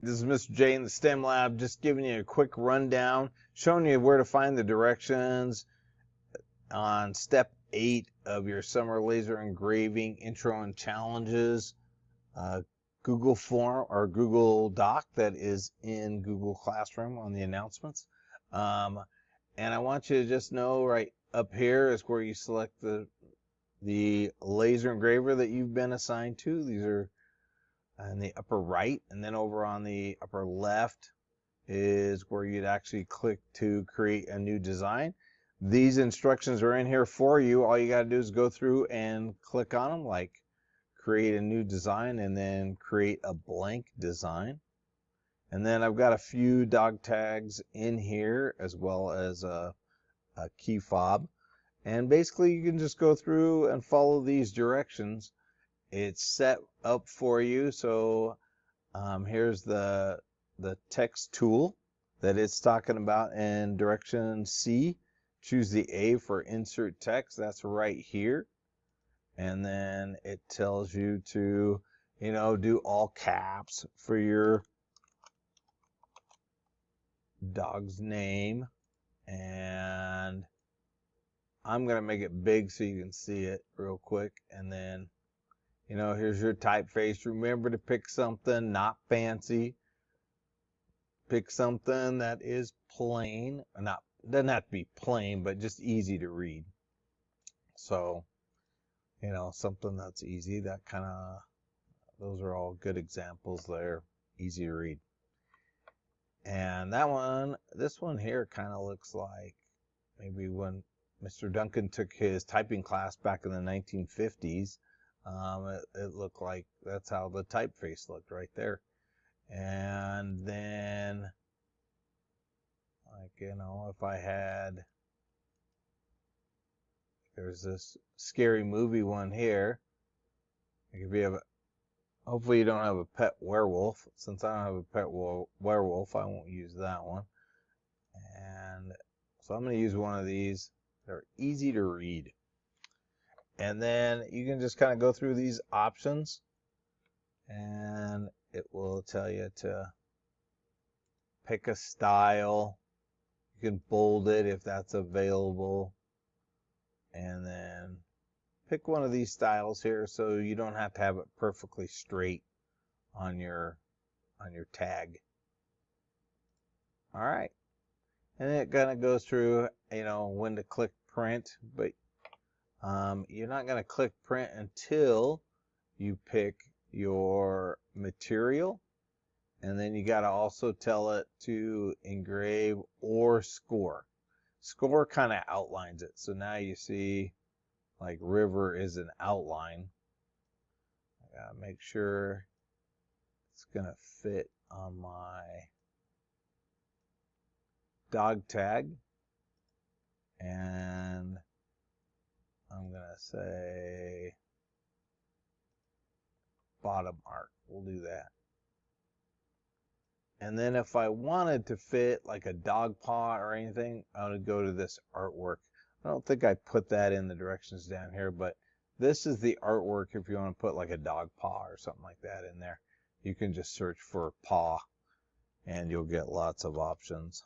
This is Mr. J in the STEM Lab, just giving you a quick rundown, showing you where to find the directions on step 8 of your summer laser engraving intro and challenges Google form or Google Doc that is in Google Classroom on the announcements. And I want you to just know right up here is where you select the laser engraver that you've been assigned to. These are in the upper right, and then over on the upper left is where you'd actually click to create a new design. These instructions are in here for you. All you got to do is go through and click on them, like create a new design and then create a blank design. And then I've got a few dog tags in here as well as a key fob. And basically you can just go through and follow these directions. It's set up for you. So here's the text tool that it's talking about in direction C. Choose the A for insert text. That's right here. And then it tells you to, do all caps for your dog's name. And I'm going to make it big so you can see it real quick. And then, here's your typeface. Remember to pick something not fancy. Pick something that is plain. Doesn't have to be plain, but just easy to read. So, something that's easy. Those are all good examples there. Easy to read. And this one here kind of looks like maybe when Mr. Duncan took his typing class back in the 1950s. It looked like that's how the typeface looked right there. And then, if I had, there's this scary movie one here. Hopefully you don't have a pet werewolf. Since I don't have a pet werewolf, I won't use that one. And so I'm going to use one of these. They're easy to read. And then you can just kind of go through these options, and it will tell you to pick a style. You can bold it if that's available. And then pick one of these styles here so you don't have to have it perfectly straight on your tag. All right. And it kind of goes through, when to click print, but you're not going to click print until you pick your material. And then you got to also tell it to engrave or score. Score kind of outlines it. So now you see like river is an outline. I got to make sure it's going to fit on my dog tag. And I'm going to say bottom arc. We'll do that. And then if I wanted to fit like a dog paw or anything, I would go to this artwork. I don't think I put that in the directions down here, but this is the artwork if you want to put like a dog paw or something like that in there. You can just search for paw and you'll get lots of options.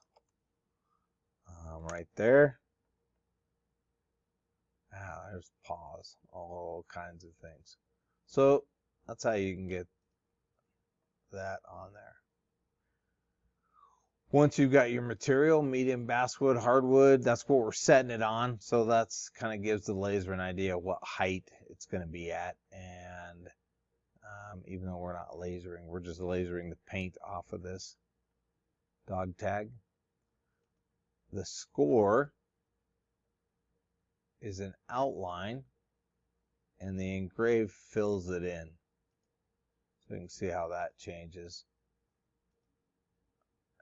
Right there. There's paws, all kinds of things. So that's how you can get that on there. Once you've got your material, medium, basswood, hardwood, that's what we're setting it on. So that's kind of gives the laser an idea of what height it's going to be at. And even though we're not lasering, we're just lasering the paint off of this dog tag. The score is an outline, and the engrave fills it in. So you can see how that changes.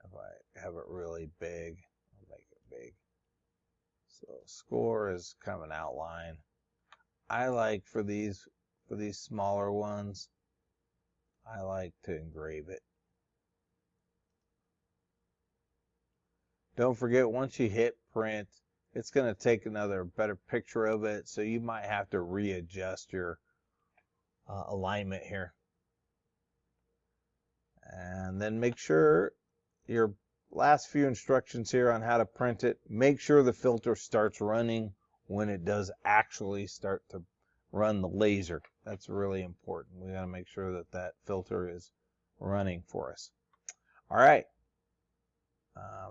If I have it really big, I'll make it big. So score is kind of an outline. I like for these smaller ones, I like to engrave it. Don't forget, once you hit print, it's going to take another better picture of it, so you might have to readjust your alignment here. And then make sure your last few instructions here on how to print it, make sure the filter starts running when it does actually start to run the laser. That's really important. We got to make sure that that filter is running for us. All right,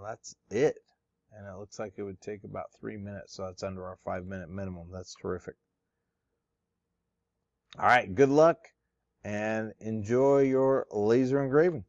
that's it. And it looks like it would take about 3 minutes, so it's under our 5-minute minimum. That's terrific. All right, good luck and enjoy your laser engraving.